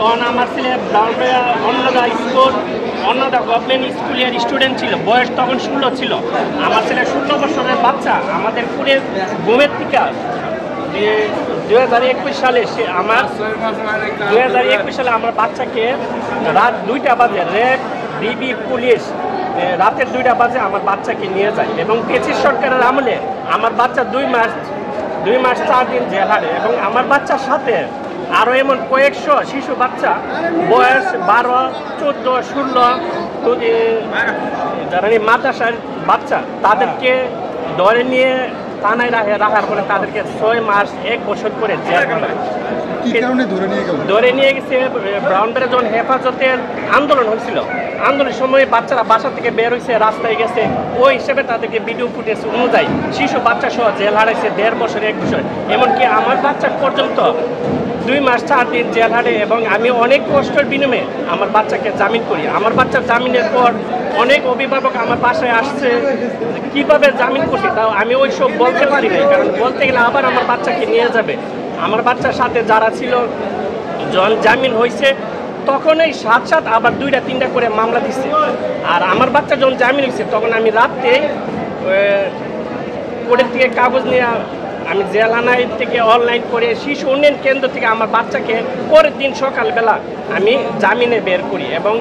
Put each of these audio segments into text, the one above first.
তখন আমার ছেলে ব্রাউনবাড়িয়া অন্নদা স্কুল অন্নদা গভর্নমেন্ট স্কুলের স্টুডেন্ট ছিল, বয়স তখন 16 ছিল। আমার ছেলে 16 বছরের বাচ্চা আমাদের পুরে ঘুমের থেকে 2021 সালে সে আমার 2021 সালে আমার বাচ্চাকে রাত 2টা বাজে র্যাব ডিবি পুলিশ রাতের 2টা বাজে আমার বাচ্চাকে নিয়ে যায় এবং পেচিস সরকারের আমলে আমার বাচ্চা 2 মাস 4 দিন জেল হারে এবং আমার বাচ্চার সাথে আরও এমন কয়েকশো শিশু বাচ্চা বয়স 12, 14, 16 যারা মাদ্রাসার বাচ্চা তাদেরকে ধরে নিয়ে থানায় রাখার পরে তাদেরকে 6 মাস 1 বছর করে জেল ধরে নিয়ে গেছে। ব্রাউনবাড়িয়া যখন হেফাজতের আন্দোলন হয়েছিল, আন্দোলনের সময় বাচ্চারা বাসা থেকে বের হয়েছে, রাস্তায় গেছে, ওই হিসেবে তাদেরকে ভিডিও ফুটেজ অনুযায়ী শিশু বাচ্চা সহ জেল হারাইছে 1.5 বছর 1 বছর। এমনকি আমার বাচ্চা পর্যন্ত 2 মাস 4 দিন জেল হারে এবং আমি অনেক কষ্টের বিনিময়ে আমার বাচ্চাকে জামিন করি। আমার বাচ্চার জামিনের পর অনেক অভিভাবক আমার বাসায় আসছে, কিভাবে জামিন করছি তাও আমি ওই সব বলতে পারি নাই, কারণ বলতে গেলে আবার আমার বাচ্চাকে নিয়ে যাবে। আমার বাচ্চার সাথে যারা ছিল যখন জামিন হয়েছে তখনই সাথে আবার 2টা 3টা করে মামলা দিচ্ছে। আর আমার বাচ্চা যখন জামিন হয়েছে তখন আমি রাত্রে কোর্টের থেকে কাগজ নিয়ে আমি জেলখানায় থেকে অনলাইন করে শিশু উন্নয়ন কেন্দ্র থেকে আমার বাচ্চাকে পরের দিন সকালবেলা আমি জামিনে বের করি এবং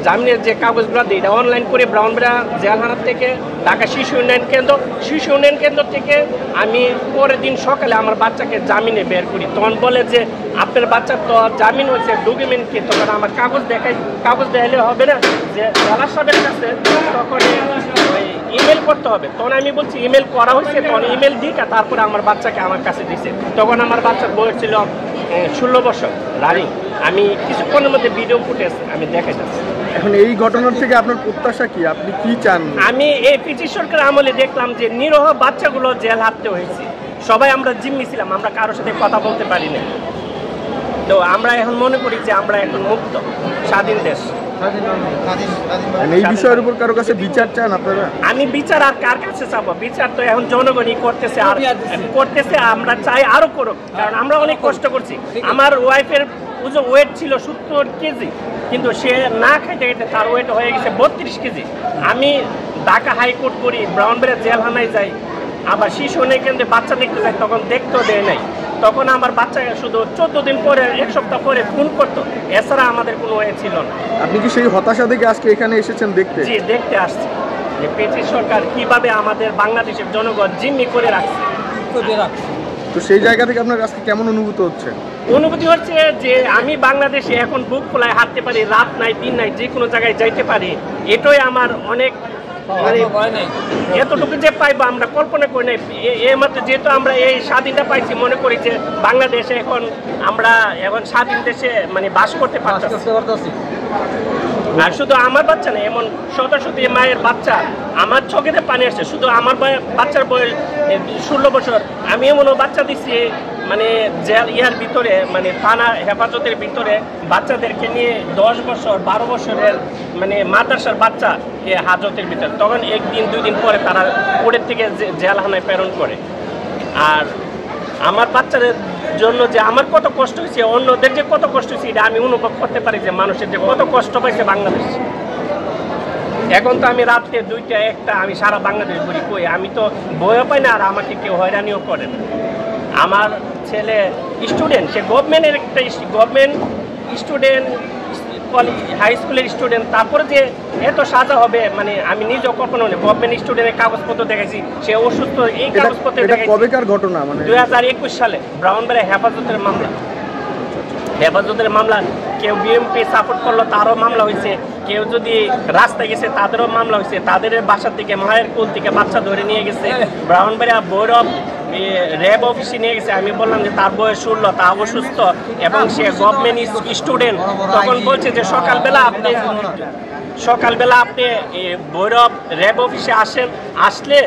জামিনের যে কাগজগুলো দিই এটা অনলাইন করে ব্রাউনবাড়িয়া জেলখানা থেকে ঢাকা শিশু উন্নয়ন কেন্দ্র থেকে আমি পরের দিন সকালে আমার বাচ্চাকে জামিনে বের করি। তখন বলে যে আপনার বাচ্চার তো জামিন হয়েছে, ডকুমেন্ট কি? তখন আমার কাগজ দেখাইলে হবে না, যে জেলা সাহেবের কাছে তখন ইমেল করতে হবে। তখন আমি বলছি ইমেল করা হয়েছে, তখন ইমেল দিই তারপরে আমার বাচ্চাকে আমার কাছে দিছে। তখন আমার বাচ্চার বয়স ছিল 16 বছর রানিং। আমি কিছুক্ষণের মধ্যে ভিডিও ফুটেজ আমি দেখাই যাচ্ছি। এখন এই ঘটনার থেকে আপনার প্রত্যাশা কি? আপনি কি চান? আমি এই পিটি সরকার আমলে দেখলাম যে নিরহ বাচ্চাগুলো জেল হারতে হয়েছে। সবাই আমরা জিম্মি ছিলাম, আমরা কারোর সাথে কথা বলতে পারি না। তো আমরা এখন মনে করি যে আমরা এখন মুক্ত স্বাধীন দেশ। এই বিষয়ের উপর কারো কাছে বিচার চান আপনারা? আমি বিচার আর কার কাছে চাবো? বিচার তো এখন জনগণই করতেছে, আর করতেছে। আমরা চাই আরো করুক, কারণ আমরা অনেক কষ্ট করছি। আমার ওয়াইফের ওয়েট ছিল 70 কেজি, কিন্তু সে না খাইতে খাইতে তার ওয়েট হয়ে গেছে 32 কেজি। আমি ঢাকা হাইকোর্ট করি, ব্রাউনবাড়িয়া জেলখানায় যাই, আবার শিশু উন্নয়ন কেন্দ্রে বাচ্চা দেখতে যাই, তখন দেখতেও দেয় নাই। তখন আমার বাচ্চাকে শুধু 14 দিন পরে 1 সপ্তাহ পরে ফোন করতো, এছাড়া আমাদের কোনো ওয়ে ছিল না। আপনি কি সেই হতাশা দেখে আজকে এখানে এসেছেন দেখতে? জি, দেখতে আসছি যে পেচি সরকার কিভাবে আমাদের বাংলাদেশের জনগণ জিম্মি করে রাখছে। তো সেই জায়গা থেকে আপনার আজকে কেমন অনুভূতি হচ্ছে? অনুভূতি হচ্ছে যে আমি বাংলাদেশে এখন বুক খোলায় হাঁটতে পারি, রাত নাই দিন নাই, যে কোনো জায়গায় যাইতে পারি। এটাই আমার অনেক এতটুকু যে পাইবো আমরা কল্পনা করি নাই। মাত্র যেহেতু আমরা এই স্বাধীনতা পাইছি, মনে করি যে বাংলাদেশে এখন আমরা স্বাধীন দেশে বাস করতে পারছি। আর শুধু আমার বাচ্চা না, এমন শত শত মায়ের বাচ্চা, আমার চোখেতে পানি আসছে। শুধু আমার বাচ্চার বয়স 16 বছর, আমি এমনও বাচ্চা দিচ্ছি জেল ভিতরে থানা হেফাজতের ভিতরে বাচ্চাদেরকে নিয়ে 10 বছর 12 বছরের মাদ্রাসার বাচ্চা হাজতের ভিতরে। তখন 1 দিন 2 দিন পরে তারা কোর্টের থেকে জেলখানায় প্রেরণ করে। আর আমার বাচ্চাদের জন্য যে আমার কত কষ্ট হয়েছে, অন্যদের যে কত কষ্ট হয়েছে, এটা আমি অনুভব করতে পারি যে মানুষের যে কত কষ্ট পাইছে বাংলাদেশ। এখন তো আমি রাত্রে 2টা 1টা আমি সারা বাংলাদেশ ঘুরি, কই আমি তো ভয়ও পাই না, আর আমাকে কেউ হয়রানিও করে না। আমার ছেলে স্টুডেন্ট, সে গভর্নমেন্টের একটা গভর্নমেন্ট স্টুডেন্ট, হাই স্কুলের স্টুডেন্ট, তারপরে যে এত সাজা হবে আমি নিজেও কখনো নেই। গভর্নমেন্ট স্টুডেন্টের কাগজপত্র দেখাইছি, সে অসুস্থ, এই কাগজপত্র দেখাইছি। কবেকার ঘটনা? 2021 সালে ব্রাউনবাড়িয়া হেফাজতের মামলা। কেউ বিএমপি সাপোর্ট করলো তারও মামলা হয়েছে, কেউ যদি রাস্তায় গেছে তাদেরও মামলা হয়েছে। তাদের বাসার থেকে মায়ের কোল থেকে বাচ্চা ধরে নিয়ে গেছে, ব্রাউনবাড়িয়া ভৈরব র্যাব অফিসে নিয়ে গেছে। আমি বললাম যে তার বয়স 16, তা অসুস্থ এবং সে গভর্নমেন্ট স্টুডেন্ট। তখন বলছে যে সকালবেলা আপনি ভৈরব র্যাব অফিসে আসলে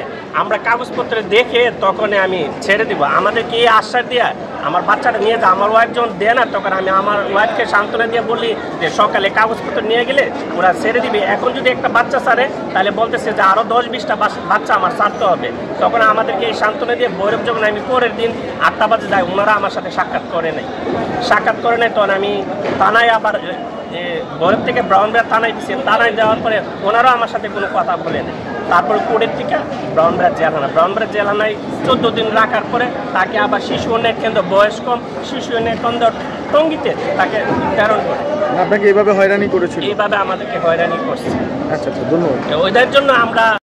আমরা কাগজপত্র দেখে তখন আমি ছেড়ে দিব। আমাদেরকে এই আশ্বাস দিয়ে আমার বাচ্চাটা নিয়ে যা। আমার ওয়াইফ যখন দেয় না তখন আমি আমার ওয়াইফকে সান্ত্বনা দিয়ে বলি যে সকালে কাগজপত্র নিয়ে গেলে ওরা ছেড়ে দিবে। এখন যদি একটা বাচ্চা ছাড়ে তাহলে বলতেছে যে আরও 10-20টা বাচ্চা আমার ছাড়তে হবে। তখন আমাদেরকে এই সান্ত্বনা দিয়ে ভৈরব যখন আমি পরের দিন 8টা বাজে যাই, ওনারা আমার সাথে সাক্ষাৎ করে নাই। তখন আমি থানায় আবার ভৈরব থেকে ব্রাউনবাড়িয়া থানায় দিচ্ছি। থানায় দেওয়ার পরে ওনারাও আমার সাথে কোনো কথা বলে নেই। তারপরে কোর্টের থেকে ব্রাউনবাড়িয়া জেলখানায় 14 দিন রাখার পরে তাকে আবার শিশু উন্নয়ন কেন্দ্র, বয়স কম শিশু উন্নয়ন কেন্দ্র টঙ্গীতে তাকে প্রেরণ করে। আপনাকে এইভাবে হয়রানি করেছিল? এইভাবে আমাদেরকে হয়রানি করছে। আচ্ছা, ধন্যবাদ। ওইটার জন্য আমরা